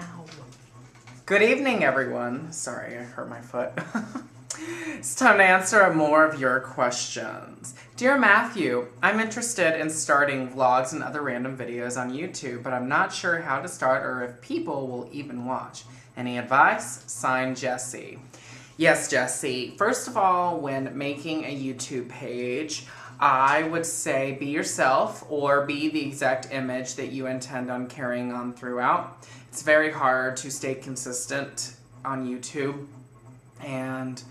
Ow. Good evening, everyone. Sorry, I hurt my foot. It's time to answer more of your questions. Dear Matthew, I'm interested in starting vlogs and other random videos on YouTube, but I'm not sure how to start or if people will even watch. Any advice? Signed, Jesse. Yes, Jesse. First of all, when making a YouTube page, I would say be yourself or be the exact image that you intend on carrying on throughout. It's very hard to stay consistent on YouTube, and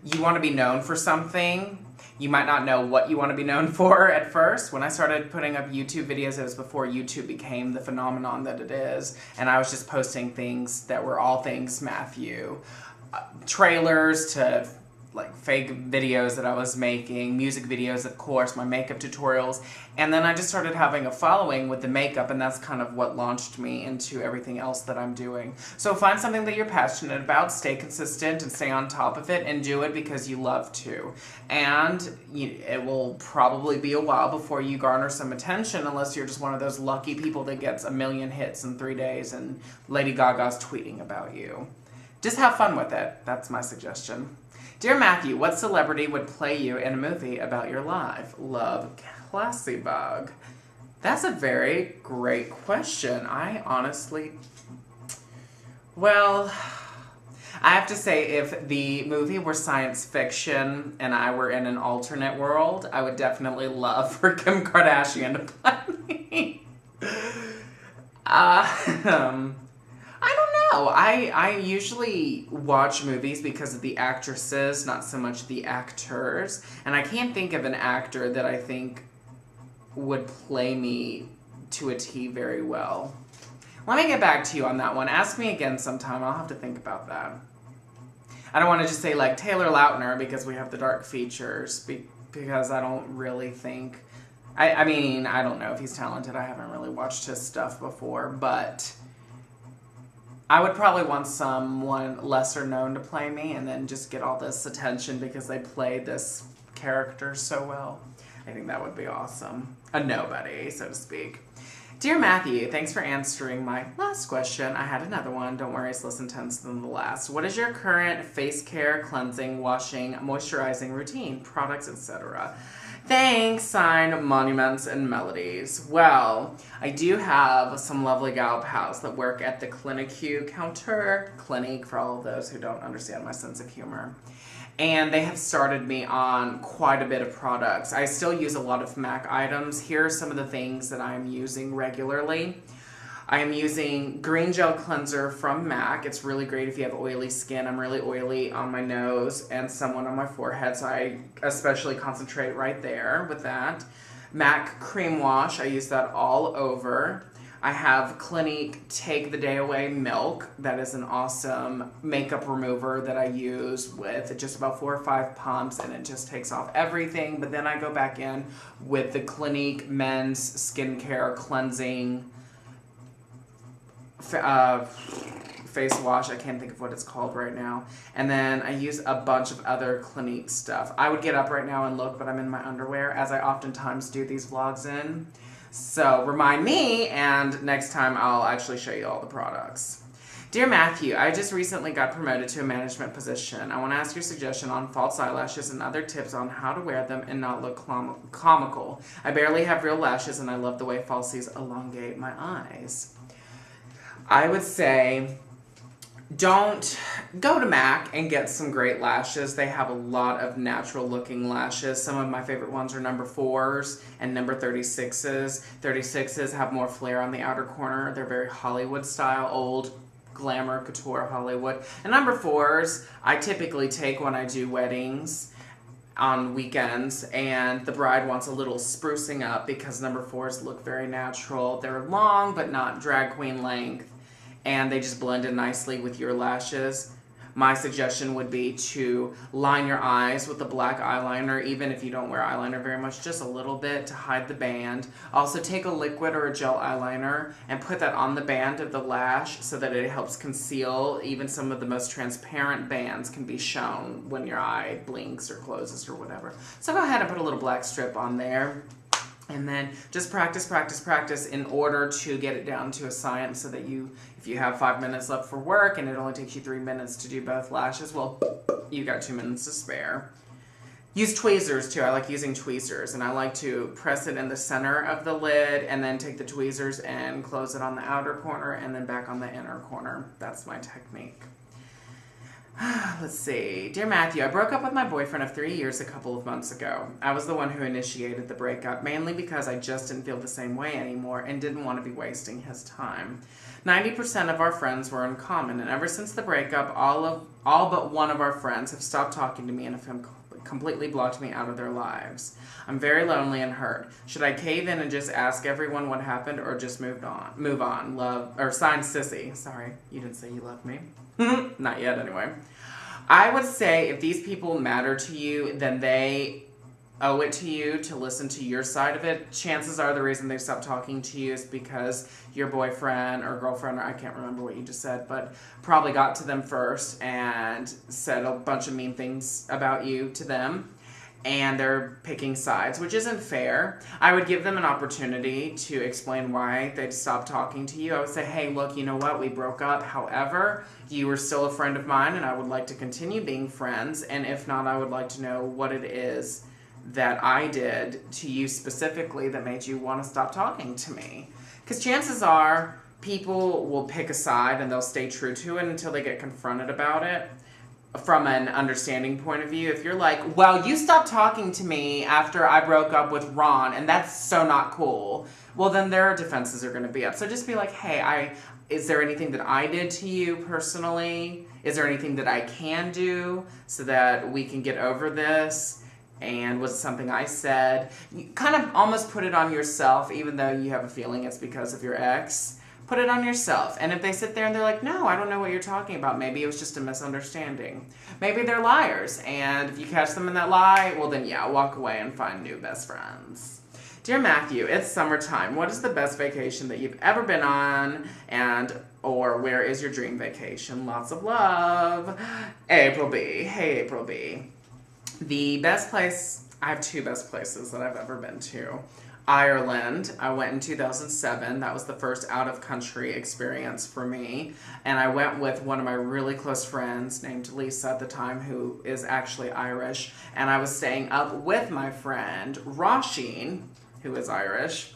you want to be known for something. You might not know what you want to be known for at first. When I started putting up YouTube videos, it was before YouTube became the phenomenon that it is, and I was just posting things that were all things Matthew. Trailers to like fake videos that I was making, music videos, of course, my makeup tutorials, and then I just started having a following with the makeup, and that's kind of what launched me into everything else that I'm doing. So find something that you're passionate about, stay consistent, and stay on top of it, and do it because you love to. And it will probably be a while before you garner some attention, unless you're just one of those lucky people that gets 1 million hits in 3 days and Lady Gaga's tweeting about you. Just have fun with it. That's my suggestion. Dear Matthew, what celebrity would play you in a movie about your life? Love, Classy Bug. That's a very great question. I honestly... Well, I have to say, if the movie were science fiction and I were in an alternate world, I would definitely love for Kim Kardashian to play me. I don't know. I usually watch movies because of the actresses, not so much the actors. And I can't think of an actor that I think would play me to a T very well. Let me get back to you on that one. Ask me again sometime. I'll have to think about that. I don't want to just say like Taylor Lautner because we have the dark features, because I don't really think... I mean, I don't know if he's talented. I haven't really watched his stuff before, but... I would probably want someone lesser known to play me and then just get all this attention because they played this character so well. I think that would be awesome. A nobody, so to speak. Dear Matthew, thanks for answering my last question. I had another one. Don't worry, it's less intense than the last. What is your current face care, cleansing, washing, moisturizing routine, products, etc.? Thanks, signed, Monuments and Melodies. Well, I do have some lovely gal pals that work at the Clinique counter, Clinique for all of those who don't understand my sense of humor. And they have started me on quite a bit of products. I still use a lot of MAC items. Here are some of the things that I'm using regularly. I am using Green Gel Cleanser from MAC. It's really great if you have oily skin. I'm really oily on my nose and somewhat on my forehead, so I especially concentrate right there with that. MAC Cream Wash, I use that all over. I have Clinique Take the Day Away Milk. That is an awesome makeup remover that I use with just about 4 or 5 pumps, and it just takes off everything. But then I go back in with the Clinique Men's Skincare Cleansing face wash. I can't think of what it's called right now. And then I use a bunch of other Clinique stuff. I would get up right now and look, but I'm in my underwear, as I oftentimes do these vlogs in. So remind me, and next time I'll actually show you all the products. Dear Matthew, I just recently got promoted to a management position. I want to ask your suggestion on false eyelashes and other tips on how to wear them and not look comical. I barely have real lashes, and I love the way falsies elongate my eyes. I would say don't go to MAC and get some great lashes. They have a lot of natural looking lashes. Some of my favorite ones are number 4s and number 36s. 36s have more flare on the outer corner. They're very Hollywood style, old glamour couture Hollywood. And number 4s I typically take when I do weddings on weekends, and the bride wants a little sprucing up because number 4s look very natural. They're long but not drag queen length, and they just blend in nicely with your lashes. My suggestion would be to line your eyes with a black eyeliner, even if you don't wear eyeliner very much, just a little bit to hide the band. Also take a liquid or a gel eyeliner and put that on the band of the lash so that it helps conceal. Even some of the most transparent bands can be shown when your eye blinks or closes or whatever. So go ahead and put a little black strip on there. And then just practice, practice, practice in order to get it down to a science so that if you have 5 minutes left for work and it only takes you 3 minutes to do both lashes, well, you got 2 minutes to spare. Use tweezers too. I like using tweezers, and I like to press it in the center of the lid and then take the tweezers and close it on the outer corner and then back on the inner corner. That's my technique. Let's see. Dear Matthew, I broke up with my boyfriend of 3 years a couple of months ago. I was the one who initiated the breakup, mainly because I just didn't feel the same way anymore and didn't want to be wasting his time. 90% of our friends were in common, and ever since the breakup, all but one of our friends have stopped talking to me and have completely blocked me out of their lives. I'm very lonely and hurt. Should I cave in and just ask everyone what happened, or just move on? Love, or signed Sissy. Sorry, you didn't say you love me. Not yet, anyway. I would say if these people matter to you, then they owe it to you to listen to your side of it. Chances are the reason they stopped talking to you is because your boyfriend or girlfriend, or I can't remember what you just said, but probably got to them first and said a bunch of mean things about you to them. And they're picking sides, which isn't fair. I would give them an opportunity to explain why they'd stopped talking to you. I would say, hey, look, you know what? We broke up. However, you were still a friend of mine, and I would like to continue being friends. And if not, I would like to know what it is that I did to you specifically that made you want to stop talking to me. Because chances are people will pick a side and they'll stay true to it until they get confronted about it. From an understanding point of view, if you're like, well, you stopped talking to me after I broke up with Ron, and that's so not cool, well, then their defenses are going to be up. So just be like, hey, is there anything that I did to you personally? Is there anything that I can do so that we can get over this? And was it something I said? You kind of almost put it on yourself, even though you have a feeling it's because of your ex. Put it on yourself. And if they sit there and they're like, no, I don't know what you're talking about. Maybe it was just a misunderstanding. Maybe they're liars. And if you catch them in that lie, well then yeah, walk away and find new best friends. Dear Matthew, it's summertime. What is the best vacation that you've ever been on? Or where is your dream vacation? Lots of love. April B. Hey, April B. The best place, I have 2 best places that I've ever been to. Ireland. I went in 2007. That was the first out-of-country experience for me. And I went with one of my really close friends named Lisa at the time, who is actually Irish. And I was staying up with my friend Roisin, who is Irish.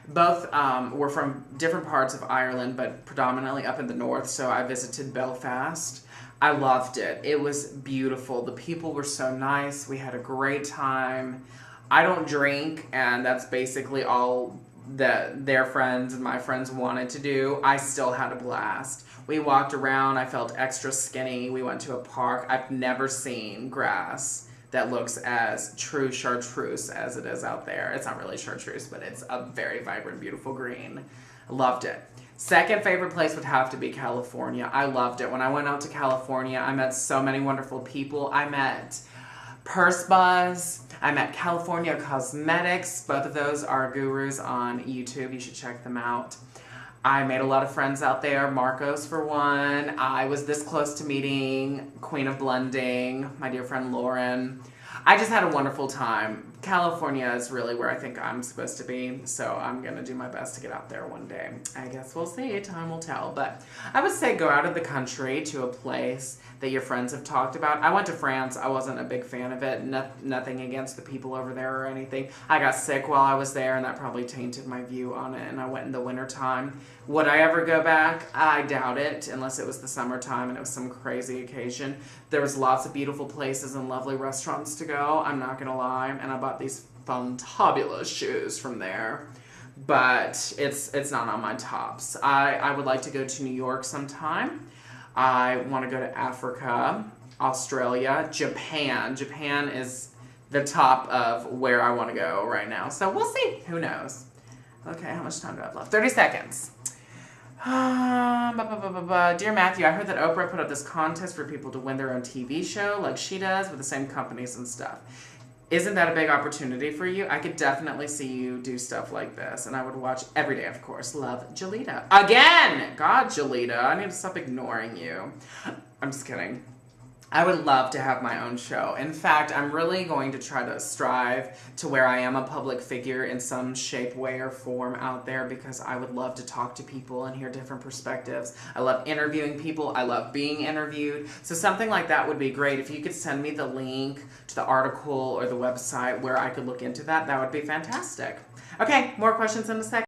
Both were from different parts of Ireland, but predominantly up in the north. So I visited Belfast. I loved it. It was beautiful. The people were so nice. We had a great time. I don't drink, and that's basically all that their friends and my friends wanted to do. I still had a blast. We walked around. I felt extra skinny. We went to a park. I've never seen grass that looks as true chartreuse as it is out there. It's not really chartreuse, but it's a very vibrant, beautiful green. Loved it. Second favorite place would have to be California. I loved it. When I went out to California, I met so many wonderful people. I met Purse Buzz. I met California Cosmetics. Both of those are gurus on YouTube. You should check them out. I made a lot of friends out there. Marcos, for one. I was this close to meeting Queen of Blending, my dear friend Lauren. I just had a wonderful time. California is really where I think I'm supposed to be, so I'm going to do my best to get out there one day. I guess we'll see. Time will tell. But I would say go out of the country to a place that your friends have talked about. I went to France. I wasn't a big fan of it. Nothing against the people over there or anything. I got sick while I was there, and that probably tainted my view on it, and I went in the wintertime. Would I ever go back? I doubt it, unless it was the summertime and it was some crazy occasion. There was lots of beautiful places and lovely restaurants to go, I'm not going to lie, and I bought these fantabulous shoes from there. But it's not on my tops. I would like to go to New York sometime. I want to go to Africa, Australia, Japan. Japan is the top of where I want to go right now. So we'll see. Who knows? Okay, how much time do I have left? 30 seconds. Dear Matthew, I heard that Oprah put up this contest for people to win their own TV show like she does with the same companies and stuff. Isn't that a big opportunity for you? I could definitely see you do stuff like this, and I would watch every day, of course. Love, Jalita. Again! God, Jalita, I need to stop ignoring you. I'm just kidding. I would love to have my own show. In fact, I'm really going to try to strive to where I am a public figure in some shape, way, or form out there, because I would love to talk to people and hear different perspectives. I love interviewing people. I love being interviewed. So something like that would be great. If you could send me the link to the article or the website where I could look into that, that would be fantastic. Okay, more questions in a second.